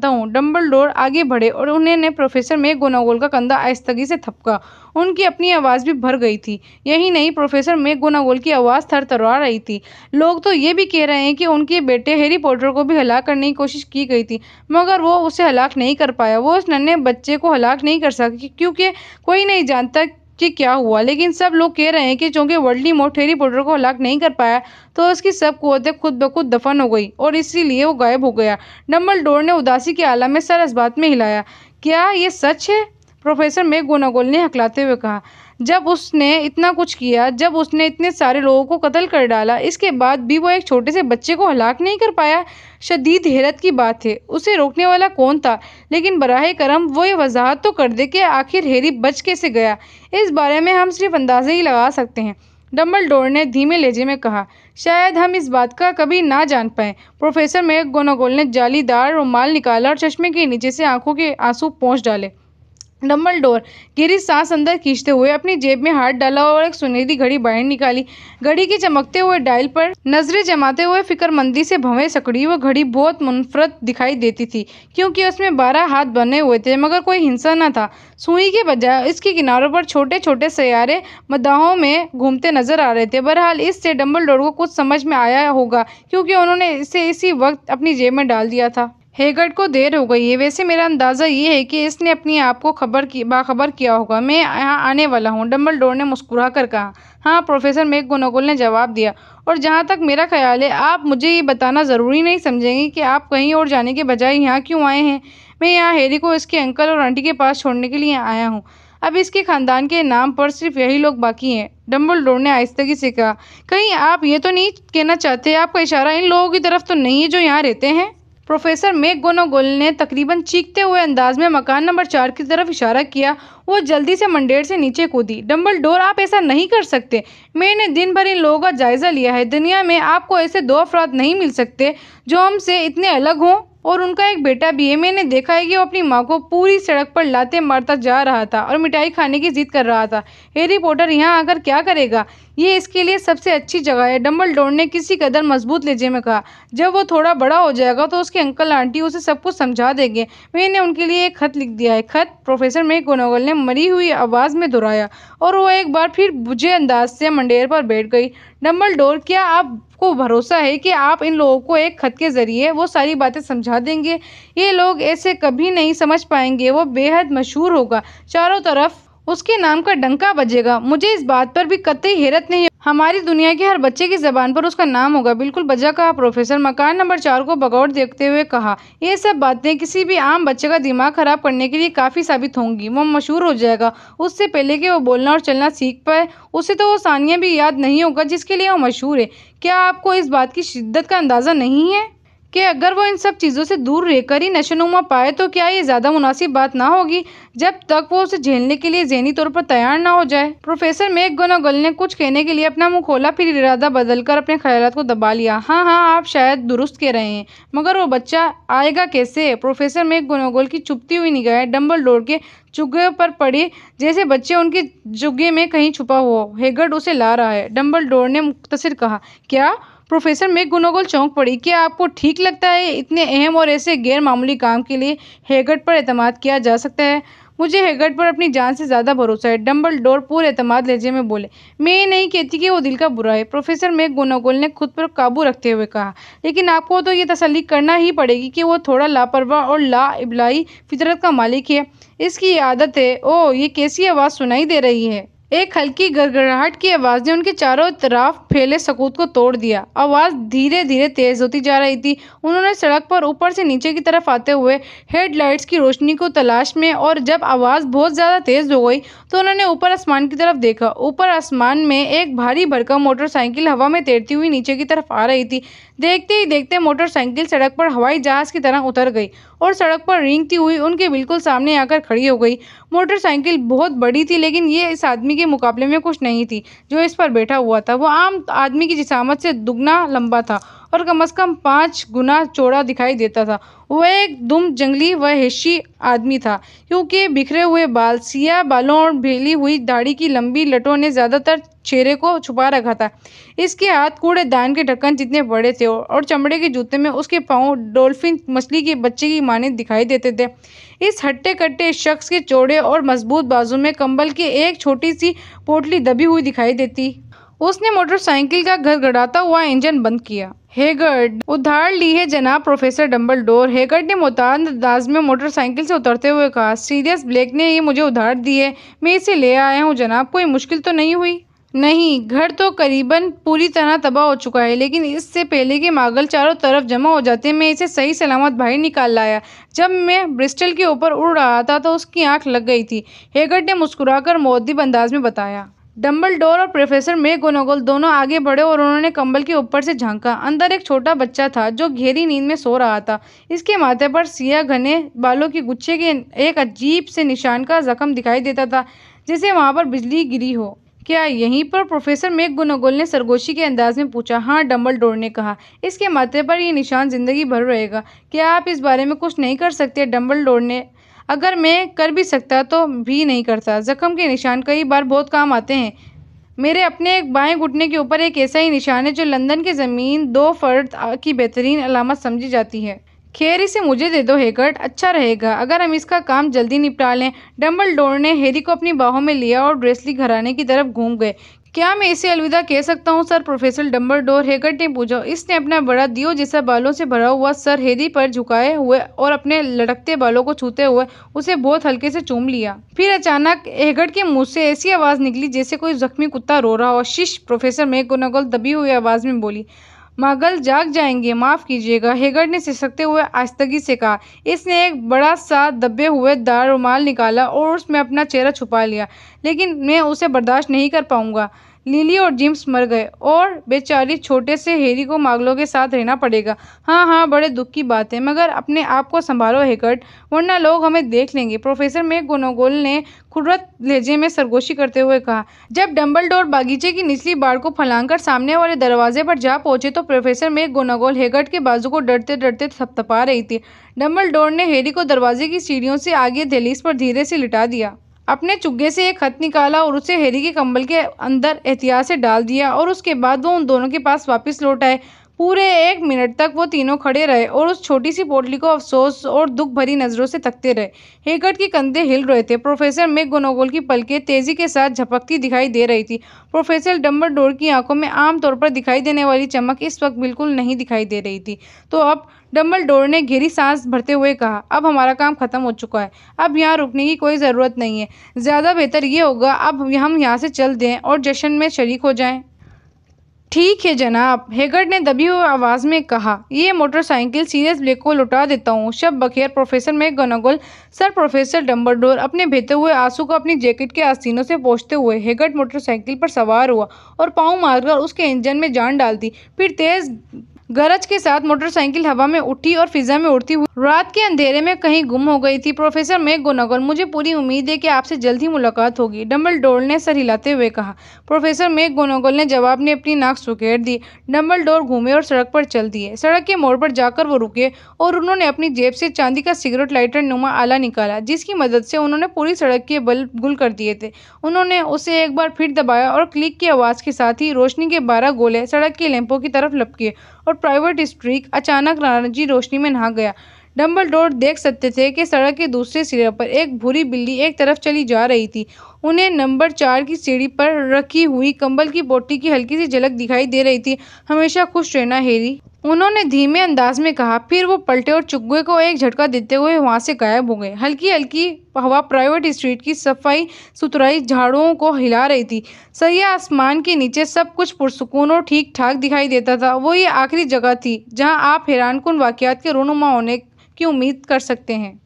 हूँ। डम्बलडोर आगे बढ़े और उन्होंने प्रोफेसर मैकगोनागल का कंधा आहिस्तगी से थपका। उनकी अपनी आवाज़ भी भर गई थी। यही नहीं, प्रोफेसर मैकगोनागल की आवाज़ थरथरा रही थी। लोग तो ये भी कह रहे हैं कि उनके बेटे हैरी पॉटर को भी हलाक करने की कोशिश की गई थी, मगर वो उसे हलाक नहीं कर पाया। वो उस नन्हे बच्चे को हलाक नहीं कर सका क्योंकि कोई नहीं जानता कि क्या हुआ। लेकिन सब लोग कह रहे हैं कि चूंकि वोल्डेमॉर्ट हैरी पॉटर को हलाक नहीं कर पाया, तो उसकी सब कुव्वतें खुद ब खुद दफन हो गई और इसीलिए वो गायब हो गया। डम्बलडोर ने उदासी के आलम में सर इस बात में हिलाया। क्या ये सच है? प्रोफेसर मैकगोनागल ने हकलाते हुए कहा। जब उसने इतना कुछ किया, जब उसने इतने सारे लोगों को कत्ल कर डाला, इसके बाद भी वो एक छोटे से बच्चे को हलाक नहीं कर पाया। शदीद हैरत की बात है। उसे रोकने वाला कौन था? लेकिन बराहे करम वो ये वजाहत तो कर दे कि आखिर हैरी बच कैसे गया। इस बारे में हम सिर्फ अंदाजे ही लगा सकते हैं। डम्बलडोर ने धीमे लहजे में कहा। शायद हम इस बात का कभी ना जान पाए। प्रोफेसर मैकगोनागल ने जालीदार रुमाल निकाला और चश्मे के नीचे से आंखों के आंसू पोंछ डाले। डम्बलडोर गहरी सांस अंदर खींचते हुए अपनी जेब में हाथ डाला और एक सुनहरी घड़ी बाहर निकाली। घड़ी के चमकते हुए डायल पर नजरें जमाते हुए फिक्रमंदी से भवें सकड़ी। वो घड़ी बहुत मुनफरद दिखाई देती थी क्योंकि उसमें 12 हाथ बने हुए थे, मगर कोई हिस्सा न था। सुई के बजाय इसके किनारों पर छोटे छोटे सैयारे मदाहों में घूमते नजर आ रहे थे। बहरहाल इससे डम्बलडोर को कुछ समझ में आया होगा क्योंकि उन्होंने इसे इसी वक्त अपनी जेब में डाल दिया था। हेगर्ट को देर हो गई है। वैसे मेरा अंदाज़ा ये है कि इसने अपने आप को बाखबर किया होगा। मैं यहाँ आने वाला हूँ, डम्बलडोर ने मुस्कुरा कर कहा। हाँ, प्रोफेसर मैकगोनागल ने जवाब दिया। और जहाँ तक मेरा ख्याल है, आप मुझे ये बताना ज़रूरी नहीं समझेंगे कि आप कहीं और जाने के बजाय यहाँ क्यों आए हैं। मैं यहाँ हैरी को इसके अंकल और आंटी के पास छोड़ने के लिए आया हूँ। अब इसके खानदान के नाम पर सिर्फ यही लोग बाकी हैं। डम्बलडोर ने आहिस्तगी से कहा। कहीं आप ये तो नहीं कहना चाहते, आपका इशारा इन लोगों की तरफ तो नहीं है जो यहाँ रहते हैं? प्रोफेसर मैकगोनागल ने तकरीबन चीखते हुए अंदाज में मकान नंबर 4 की तरफ इशारा किया। वो जल्दी से मंडेर से नीचे कूदी। डम्बलडोर, आप ऐसा नहीं कर सकते। मैंने दिन भर इन लोगों का जायजा लिया है। दुनिया में आपको ऐसे 2 अफराद नहीं मिल सकते जो हमसे इतने अलग हों। और उनका एक बेटा भी है। मैंने देखा है कि वो अपनी माँ को पूरी सड़क पर लाते मारता जा रहा था और मिठाई खाने की जिद कर रहा था। हैरी पॉटर यहाँ आकर क्या करेगा? ये इसके लिए सबसे अच्छी जगह है, डम्बलडोर ने किसी कदर मजबूत लहजे में कहा। जब वो थोड़ा बड़ा हो जाएगा तो उसके अंकल आंटी उसे सब कुछ समझा देंगे। मैंने उनके लिए एक खत लिख दिया है। खत? प्रोफेसर मैकगोनागल ने मरी हुई आवाज़ में दोहराया और वो एक बार फिर बुझे अंदाज से मंडेर पर बैठ गई। डम्बलडोर, क्या आपको भरोसा है कि आप इन लोगों को एक खत के जरिए वो सारी बातें समझा देंगे? ये लोग ऐसे कभी नहीं समझ पाएंगे। वो बेहद मशहूर होगा, चारों तरफ उसके नाम का डंका बजेगा। मुझे इस बात पर भी कतई हैरत नहीं। हमारी दुनिया के हर बच्चे की ज़बान पर उसका नाम होगा। बिल्कुल बजा कहा प्रोफेसर। मकान नंबर 4 को बगौर देखते हुए कहा। ये सब बातें किसी भी आम बच्चे का दिमाग खराब करने के लिए काफ़ी साबित होंगी। वो मशहूर हो जाएगा उससे पहले कि वो बोलना और चलना सीख पाए। उसे तो वो सानिया भी याद नहीं होगा जिसके लिए वो मशहूर है। क्या आपको इस बात की शिद्दत का अंदाज़ा नहीं है कि अगर वो इन सब चीज़ों से दूर रहकर ही नशोनुमा पाए तो क्या ये ज़्यादा मुनासिब बात ना होगी, जब तक वो उसे झेलने के लिए ज़हनी तौर पर तैयार ना हो जाए? प्रोफेसर मैकगोनागल ने कुछ कहने के लिए अपना मुंह खोला, फिर इरादा बदलकर अपने ख्यालात को दबा लिया। हाँ हाँ, आप शायद दुरुस्त कह रहे हैं, मगर वो बच्चा आएगा कैसे? प्रोफेसर मैकगोनागल की चुभती हुई निगाहें डम्बलडोर के चुग्गे पर पड़ी, जैसे बच्चे उनके जुग्गे में कहीं छुपा हुआ हो। हेगर्ट उसे ला रहा है, डम्बलडोर ने मुख्तसर कहा। क्या? प्रोफेसर मैकगोनागल चौंक पड़ी। क्या आपको ठीक लगता है इतने अहम और ऐसे गैर मामूली काम के लिए हेगर्ट पर एतमाद किया जा सकता है? मुझे हेगर्ट पर अपनी जान से ज़्यादा भरोसा है, डम्बलडोर पूरे एतमाद लहजे में बोले। मैं ये नहीं कहती कि वो दिल का बुरा है, प्रोफेसर मैकगोनागल ने खुद पर काबू रखते हुए कहा। लेकिन आपको तो ये तसल्ली करना ही पड़ेगी कि वो थोड़ा लापरवाह और लाइबलाई फितरत का मालिक है। इसकी ये आदत है। ओह, ये कैसी आवाज़ सुनाई दे रही है? एक हल्की गड़गड़ाहट की आवाज़ ने उनके चारों तरफ फैले सकूत को तोड़ दिया। आवाज़ धीरे धीरे तेज होती जा रही थी। उन्होंने सड़क पर ऊपर से नीचे की तरफ आते हुए हेडलाइट्स की रोशनी को तलाश में, और जब आवाज़ बहुत ज़्यादा तेज हो गई तो उन्होंने ऊपर आसमान की तरफ देखा। ऊपर आसमान में एक भारी भरकम मोटरसाइकिल हवा में तैरती हुई नीचे की तरफ आ रही थी। देखते ही देखते मोटरसाइकिल सड़क पर हवाई जहाज़ की तरह उतर गई और सड़क पर रेंगती हुई उनके बिल्कुल सामने आकर खड़ी हो गई। मोटरसाइकिल बहुत बड़ी थी, लेकिन ये इस आदमी के मुकाबले में कुछ नहीं थी जो इस पर बैठा हुआ था। वो आम आदमी की जिसामत से दुगना लंबा था और कम से कम 5 गुना चौड़ा दिखाई देता था। वह एक दुम जंगली व वहशी आदमी था, क्योंकि बिखरे हुए बाल, सियाह बालों और फैली हुई दाढ़ी की लंबी लटों ने ज्यादातर चेहरे को छुपा रखा था। इसके हाथ कूड़ेदान के ढक्कन जितने बड़े थे और चमड़े के जूते में उसके पांव डॉल्फिन मछली के बच्चे की माने दिखाई देते थे। इस हट्टे कट्टे शख्स के चौड़े और मजबूत बाजू में कंबल की एक छोटी सी पोटली दबी हुई दिखाई देती। उसने मोटरसाइकिल का घड़घड़ाता हुआ इंजन बंद किया। हेगर्ड, उधार ली है जनाब प्रोफेसर डंबलडोर, हेगर्ड ने मुताद अंदाज में मोटरसाइकिल से उतरते हुए कहा। सीरियस ब्लैक ने ये मुझे उधार दी है, मैं इसे ले आया हूँ जनाब। कोई मुश्किल तो नहीं हुई? नहीं, घर तो करीबन पूरी तरह तबाह हो चुका है, लेकिन इससे पहले कि मागल चारों तरफ जमा हो जाते मैं इसे सही सलामत बाहर निकाल लाया। जब मैं ब्रिस्टल के ऊपर उड़ रहा था तो उसकी आंख लग गई थी, हेगर्ड ने मुस्कुराकर मुअद्दिब अंदाज में बताया। डंबलडोर और प्रोफेसर मैगोनागल दोनों आगे बढ़े और उन्होंने कंबल के ऊपर से झांका। अंदर एक छोटा बच्चा था जो गहरी नींद में सो रहा था। इसके माथे पर सियाह घने बालों के गुच्छे के एक अजीब से निशान का जख्म दिखाई देता था, जैसे वहां पर बिजली गिरी हो। क्या यहीं पर? प्रोफेसर मैगोनागल ने सरगोशी के अंदाज में पूछा। हाँ, डंबलडोर ने कहा, इसके माथे पर यह निशान जिंदगी भर रहेगा। क्या आप इस बारे में कुछ नहीं कर सकते? डंबलडोर ने, अगर मैं कर भी सकता तो भी नहीं करता। जख्म के निशान कई बार बहुत काम आते हैं। मेरे अपने एक बाएं घुटने के ऊपर एक ऐसा ही निशान है जो लंदन की जमीन 2 फर्द की बेहतरीन अलामत समझी जाती है। खैर, इसे मुझे दे दो हेगर्ड, अच्छा रहेगा अगर हम इसका काम जल्दी निपटा लें। डंबलडोर ने हैरी को अपनी बाहों में लिया और ड्रेसली घराने की तरफ घूम गए। क्या मैं इसे अलविदा कह सकता हूँ सर? प्रोफेसर डंबलडोर, हेगर्ड ने पूछा। इसने अपना बड़ा दियो जैसा बालों से भरा हुआ सर हैरी पर झुकाए हुए और अपने लटकते बालों को छूते हुए उसे बहुत हल्के से चूम लिया। फिर अचानक हेगर्ड के मुंह से ऐसी आवाज निकली जैसे कोई जख्मी कुत्ता रो रहा हो। शिश, प्रोफेसर मैगोनागल दबी हुई आवाज में बोली। मागल जाग जाएंगे, माफ कीजिएगा, हेगर्ड ने सिसकते हुए आस्तगी से कहा। इसने एक बड़ा सा दबे हुए दार रुमाल निकाला और उसमें अपना चेहरा छुपा लिया। लेकिन मैं उसे बर्दाश्त नहीं कर पाऊंगा। लिली और जिम्स मर गए और बेचारी छोटे से हैरी को मागलों के साथ रहना पड़ेगा। हाँ हाँ, बड़े दुख की बात है, मगर अपने आप को संभालो हेगर्ड, वरना लोग हमें देख लेंगे, प्रोफेसर मैगोनागल ने खुर्रत लहजे में सरगोशी करते हुए कहा। जब डंबलडोर बागीचे की निचली बाड़ को फलांगकर सामने वाले दरवाजे पर जा पहुंचे तो प्रोफेसर मैगोनागल हेगर्ड के बाजू को डरते डरते थपथपा रही थी। डंबलडोर ने हैरी को दरवाजे की सीढ़ियों से आगे दहलीज पर धीरे से लिटा दिया। अपने चुग्गे से एक खत निकाला और उसे हैरी के कंबल के अंदर एहतियात से डाल दिया और उसके बाद वो उन दोनों के पास वापस लौट आए। पूरे 1 मिनट तक वो तीनों खड़े रहे और उस छोटी सी पोटली को अफसोस और दुख भरी नजरों से तकते रहे। हेगर्ड के कंधे हिल रहे थे। प्रोफेसर मैगोनागल की पलकें तेजी के साथ झपकती दिखाई दे रही थी। प्रोफेसर डंबलडोर की आंखों में आमतौर पर दिखाई देने वाली चमक इस वक्त बिल्कुल नहीं दिखाई दे रही थी। तो अब डंबलडोर ने गहरी सांस भरते हुए कहा, अब हमारा काम खत्म हो चुका है, अब यहाँ रुकने की कोई ज़रूरत नहीं है। ज़्यादा बेहतर ये होगा अब हम यहाँ से चल दें और जश्न में शरीक हो जाएं। ठीक है जनाब, हेगर्ड ने दबी हुई आवाज़ में कहा। ये मोटरसाइकिल सीरियस ब्लैक को लौटा देता हूँ। शब बखैर प्रोफेसर मैगोनागल। सर प्रोफेसर डंबलडोर अपने बहते हुए आंसू को अपनी जैकेट के आस्तीनों से पोंछते हुए हेगर्ड मोटरसाइकिल पर सवार हुआ और पाँव मारकर उसके इंजन में जान डाल दी। फिर तेज गरज के साथ मोटरसाइकिल हवा में उठी और फिजा में उड़ती हुई रात के अंधेरे में कहीं गुम हो गई थी। प्रोफेसर मैगोनागल, मुझे पूरी उम्मीद है कि आपसे जल्द ही मुलाकात होगी, डंबलडोर ने सर हिलाते हुए कहा। प्रोफेसर मैगोनागल ने जवाब में अपनी नाक सुखेड़ दी। डंबलडोर घूमे और सड़क पर चल दिए। सड़क के मोड़ पर जाकर वो रुके और उन्होंने अपनी जेब से चांदी का सिगरेट लाइटर नुमा आला निकाला, जिसकी मदद से उन्होंने पूरी सड़क के बल्ब गुल कर दिए थे। उन्होंने उसे एक बार फिर दबाया और क्लिक की आवाज़ के साथ ही रोशनी के 12 गोले सड़क के लैंपों की तरफ लपके और प्राइवेट स्ट्रीक अचानक नारंगी रोशनी में नहा गया। डंबलडोर देख सकते थे कि सड़क के दूसरे सिरे पर एक भूरी बिल्ली एक तरफ चली जा रही थी। उन्हें नंबर 4 की सीढ़ी पर रखी हुई कंबल की पोटली की हल्की सी झलक दिखाई दे रही थी। हमेशा खुश रहना हैरी, उन्होंने धीमे अंदाज में कहा। फिर वो पलटे और चुग्गे को एक झटका देते हुए वहां से गायब हो गए। हल्की हल्की हवा प्राइवेट स्ट्रीट की सफाई सुथराई झाड़ुओं को हिला रही थी। सैया आसमान के नीचे सब कुछ पुरसुकून और ठीक ठाक दिखाई देता था। वो ये आखिरी जगह थी जहां आप हैरानकुन वाकयात के रूनुमा होने की उम्मीद कर सकते हैं।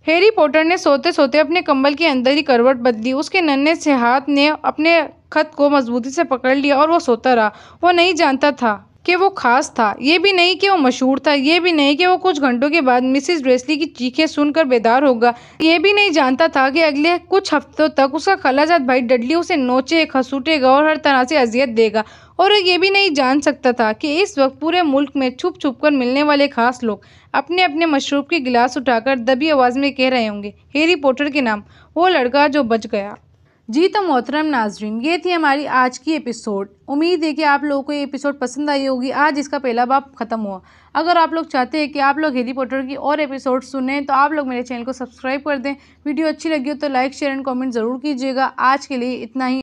हैरी पॉटर ने सोते सोते अपने कंबल के अंदर ही करवट बदली। उसके नन्हे से हाथ ने अपने खत को मजबूती से पकड़ लिया और वो सोता रहा। वो नहीं जानता था कि वो खास था, ये भी नहीं कि वो मशहूर था, ये भी नहीं कि वो कुछ घंटों के बाद मिसेस वेस्ली की चीखें सुनकर बेदार होगा, ये भी नहीं जानता था कि अगले कुछ हफ्तों तक उसका खालाजाद भाई डडली उसे नोचे खसूटेगा और हर तरह से अजियत देगा। और ये भी नहीं जान सकता था कि इस वक्त पूरे मुल्क में छुप छुप कर मिलने वाले खास लोग अपने अपने मशरूब के गिलास उठाकर दबी आवाज़ में कह रहे होंगे, हैरी पॉटर के नाम, वो लड़का जो बच गया। जी तो मोहतरम नाजरीन, ये थी हमारी आज की एपिसोड। उम्मीद है कि आप लोगों को ये एपिसोड पसंद आई होगी। आज इसका पहला बाब ख़त्म हुआ। अगर आप लोग चाहते हैं कि आप लोग हैरी पॉटर की और एपिसोड सुनें तो आप लोग मेरे चैनल को सब्सक्राइब कर दें। वीडियो अच्छी लगी हो तो लाइक शेयर एंड कमेंट ज़रूर कीजिएगा। आज के लिए इतना ही।